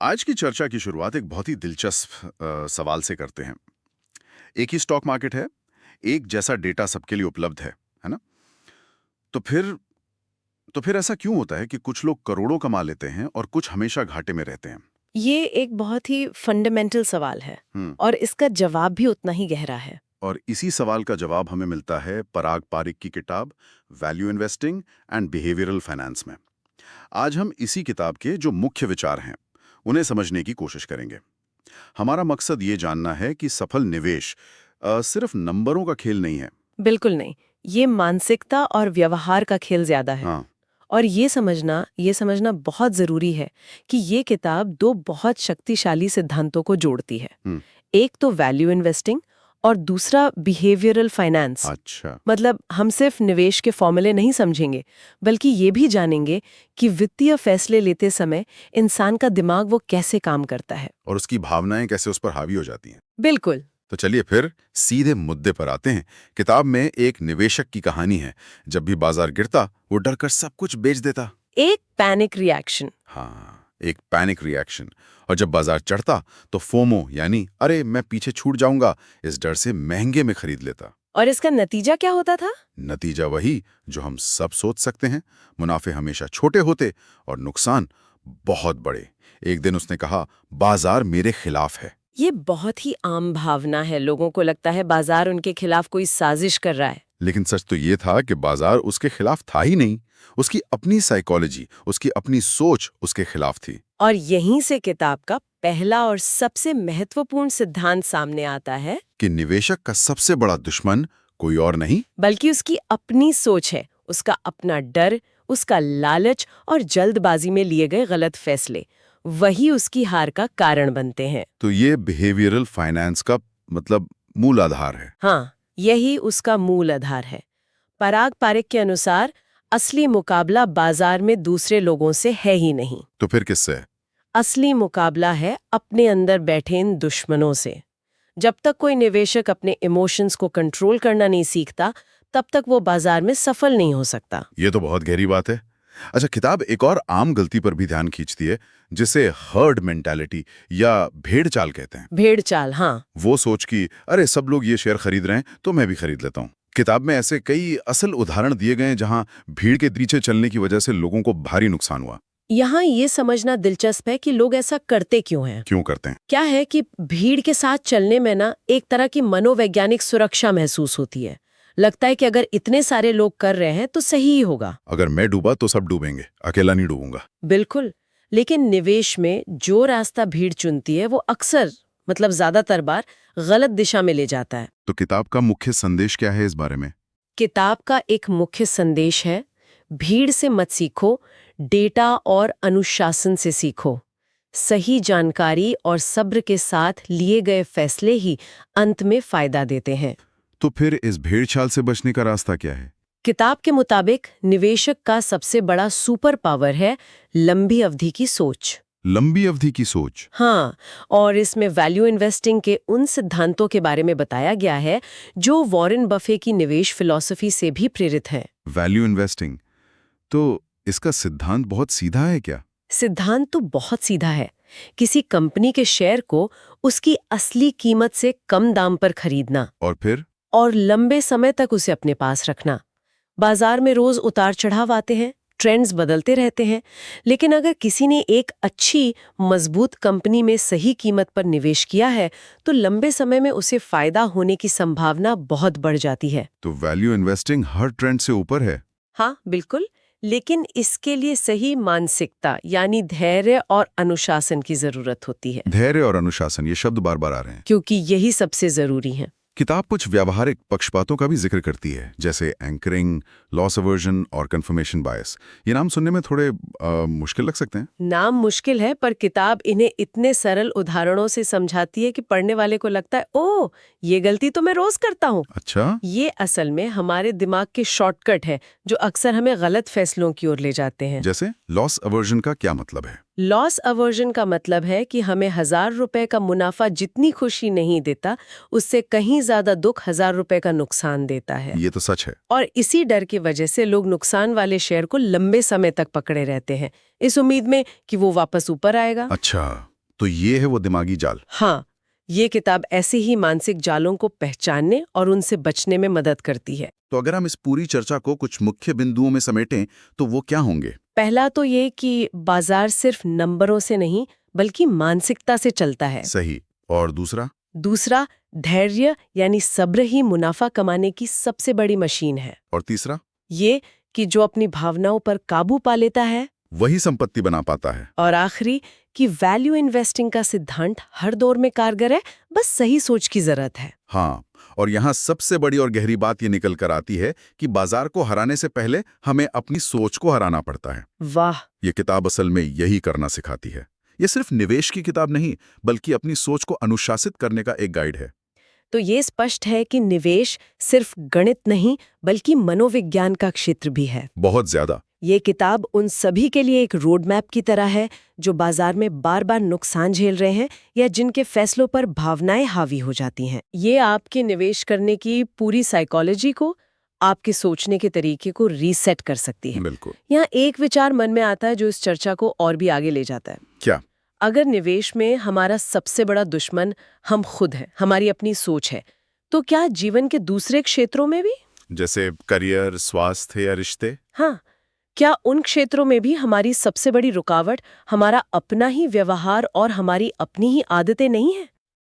आज की चर्चा की शुरुआत एक बहुत ही दिलचस्प सवाल से करते हैं। एक ही स्टॉक मार्केट है, एक जैसा डेटा सबके लिए उपलब्ध है ना? तो फिर तो फिर ऐसा क्यों होता है कि कुछ लोग करोड़ों कमा लेते हैं और कुछ हमेशा घाटे में रहते हैं? ये एक बहुत ही फंडामेंटल सवाल है हम्म। और इसका जवाब भी उतना ही गहरा है। और इसी सवाल का जवाब हमें मिलता है पराग पारिक की किताब value investing and behavioural finance में। आज हम इसी किताब के जो मुख्य विचार हैं, उन्हें समझने की कोशिश करेंगे। हमारा मकसद ये जानना है कि सफल निवेश सिर्फ नंबरों का खेल नहीं है। बिल्कुल नहीं, ये मानसिकता और व्यवहार का खेल ज्यादा है। हाँ। और ये समझना बहुत जरूरी है कि ये किताब दो बहुत शक्तिशाली सिद्धांतों को जोड़ती है। हम्म। एक तो वैल्यू इन्वेस्टिंग और दूसरा बिहेवियरल फाइनेंस। अच्छा। मतलब हम सिर्फ निवेश के फॉर्मूले नहीं समझेंगे, बल्कि ये भी जानेंगे कि वित्तीय फैसले लेते समय इंसान का दिमाग वो कैसे काम करता है। और उसकी भावनाएं कैसे उस पर हावी हो जाती हैं। बिल्कुल। तो चलिए फिर सीधे मुद्दे पर आते हैं। किताब में एक निवेशक की कहानी है। जब भी बाजार गिरता वो डरकर सब कुछ बेच देता। एक पैनिक रिएक्शन। हाँ, एक पैनिक रिएक्शन। और जब बाजार चढ़ता तो फोमो यानी अरे मैं पीछे छूट जाऊंगा, इस डर से महंगे में खरीद लेता। और इसका नतीजा क्या होता था? नतीजा वही जो हम सब सोच सकते हैं। मुनाफे हमेशा छोटे होते और नुकसान बहुत बड़े। एक दिन उसने कहा, बाजार मेरे खिलाफ है। ये बहुत ही आम भावना है। लोगों को लगता है बाजार उनके खिलाफ कोई साजिश कर रहा है। लेकिन सच तो ये था कि बाजार उसके खिलाफ था ही नहीं। उसकी अपनी साइकोलॉजी, उसकी अपनी सोच उसके खिलाफ थी। और यहीं से किताब का पहला और सबसे महत्वपूर्ण सिद्धांत सामने आता है कि निवेशक का सबसे बड़ा दुश्मन कोई और नहीं, बल्कि उसकी अपनी सोच है, उसका अपना डर, उसका लालच और जल्दबाजी में लिए गए गलत फैसले। वही उसकी हार का कारण बनते हैं। तो ये बिहेवियरल फाइनेंस का मतलब मूल आधार है। हाँ, यही उसका मूल आधार है। पराग पारिक के अनुसार असली मुकाबला बाजार में दूसरे लोगों से है ही नहीं। तो फिर किससे है? असली मुकाबला है अपने अंदर बैठे इन दुश्मनों से। जब तक कोई निवेशक अपने इमोशंस को कंट्रोल करना नहीं सीखता, तब तक वो बाजार में सफल नहीं हो सकता। ये तो बहुत गहरी बात है। अच्छा, किताब एक और आम गलती पर भी ध्यान खींचती है, जिसे हर्ड मेंटालिटी या भेड़ चाल कहते हैं। भेड़ चाल, हाँ। वो सोच कि अरे सब लोग ये शेयर खरीद रहे हैं तो मैं भी खरीद लेता हूँ। किताब में ऐसे कई असल उदाहरण दिए गए हैं जहां भीड़ के पीछे चलने की वजह से लोगों को भारी नुकसान हुआ। यहाँ ये समझना दिलचस्प है कि लोग ऐसा करते क्यों हैं। क्यों करते हैं? क्या है कि भीड़ के साथ चलने में ना एक तरह की मनोवैज्ञानिक सुरक्षा महसूस होती है। लगता है कि अगर इतने सारे लोग कर रहे हैं तो सही ही होगा। अगर मैं डूबा तो सब डूबेंगे, अकेला नहीं डूबूंगा। बिल्कुल। लेकिन निवेश में जो रास्ता भीड़ चुनती है वो अक्सर, मतलब ज्यादातर बार, गलत दिशा में ले जाता है। तो किताब का मुख्य संदेश क्या है इस बारे में? किताब का एक मुख्य संदेश है, भीड़ से मत सीखो, डेटा और अनुशासन से सीखो। सही जानकारी और सब्र के साथ लिए गए फैसले ही अंत में फायदा देते हैं। तो फिर इस भेड़ चाल से बचने का रास्ता क्या है? किताब के मुताबिक निवेशक का सबसे बड़ा सुपर पावर है लंबी अवधि की सोच। लंबी अवधि की सोच। हाँ, और इसमें वैल्यू इन्वेस्टिंग के उन सिद्धांतों के बारे में बताया गया है जो वॉरेन बफे की निवेश फिलॉसफी से भी प्रेरित हैं। वैल्यू इन्वेस्टिंग, तो इसका सिद्धांत बहुत सीधा है क्या? सिद्धांत तो बहुत सीधा है। किसी कंपनी के शेयर को उसकी असली कीमत से कम दाम पर खरीदना और फिर? और लंबे समय तक उसे अपने पास रखना। बाजार में रोज उतार चढ़ाव आते हैं, ट्रेंड्स बदलते रहते हैं, लेकिन अगर किसी ने एक अच्छी मजबूत कंपनी में सही कीमत पर निवेश किया है तो लंबे समय में उसे फायदा होने की संभावना बहुत बढ़ जाती है। तो वैल्यू इन्वेस्टिंग हर ट्रेंड से ऊपर है। हाँ, बिल्कुल। लेकिन इसके लिए सही मानसिकता यानी धैर्य और अनुशासन की जरूरत होती है। धैर्य और अनुशासन, ये शब्द बार बार आ रहे हैं। क्योंकि यही सबसे जरूरी है। किताब कुछ व्यावहारिक पक्षपातों का भी जिक्र करती है, जैसे एंकरिंग, लॉस अवर्जन और कंफर्मेशन बायस। ये नाम सुनने में थोड़े मुश्किल लग सकते हैं। नाम मुश्किल है, पर किताब इन्हें इतने सरल उदाहरणों से समझाती है कि पढ़ने वाले को लगता है, ओह, ये गलती तो मैं रोज करता हूँ। अच्छा। ये असल में हमारे दिमाग के शॉर्टकट है जो अक्सर हमें गलत फैसलों की ओर ले जाते हैं। जैसे लॉस अवर्जन का क्या मतलब है? लॉस अवर्जन का मतलब है कि हमें 1000 रुपए का मुनाफा जितनी खुशी नहीं देता, उससे कहीं ज्यादा दुख 1000 रुपए का नुकसान देता है। ये तो सच है। और इसी डर की वजह से लोग नुकसान वाले शेयर को लंबे समय तक पकड़े रहते हैं, इस उम्मीद में कि वो वापस ऊपर आएगा। अच्छा, तो ये है वो दिमागी जाल। हाँ, ये किताब ऐसे ही मानसिक जालों को पहचानने और उनसे बचने में मदद करती है। तो अगर हम इस पूरी चर्चा को कुछ मुख्य बिंदुओं में समेटें तो वो क्या होंगे? पहला तो ये कि बाजार सिर्फ नंबरों से नहीं बल्कि मानसिकता से चलता है। सही। और दूसरा? दूसरा, धैर्य यानी सब्र ही मुनाफा कमाने की सबसे बड़ी मशीन है। और तीसरा? ये कि जो अपनी भावनाओं पर काबू पा लेता है वही संपत्ति बना पाता है। और आखिरी कि वैल्यू इन्वेस्टिंग का सिद्धांत हर दौर में कारगर है, बस सही सोच की जरूरत है। हाँ, और यहाँ सबसे बड़ी और गहरी बात ये निकल कर आती है कि बाजार को हराने से पहले हमें अपनी सोच को हराना पड़ता है। वाह, ये किताब असल में यही करना सिखाती है। ये सिर्फ निवेश की किताब नहीं, बल्कि अपनी सोच को अनुशासित करने का एक गाइड है। तो ये स्पष्ट है कि निवेश सिर्फ गणित नहीं बल्कि मनोविज्ञान का क्षेत्र भी है। बहुत ज्यादा। ये किताब उन सभी के लिए एक रोड मैप की तरह है जो बाजार में बार बार नुकसान झेल रहे हैं या जिनके फैसलों पर भावनाएं हावी हो जाती हैं। ये आपके निवेश करने की पूरी साइकोलॉजी को, आपके सोचने के तरीके को रीसेट कर सकती है। बिल्कुल। यहाँ एक विचार मन में आता है जो इस चर्चा को और भी आगे ले जाता है। क्या? अगर निवेश में हमारा सबसे बड़ा दुश्मन हम खुद हैं, हमारी अपनी सोच है, तो क्या जीवन के दूसरे क्षेत्रों में भी? जैसे करियर, स्वास्थ्य या रिश्ते? हाँ, क्या उन क्षेत्रों में भी हमारी सबसे बड़ी रुकावट हमारा अपना ही व्यवहार और हमारी अपनी ही आदतें नहीं है?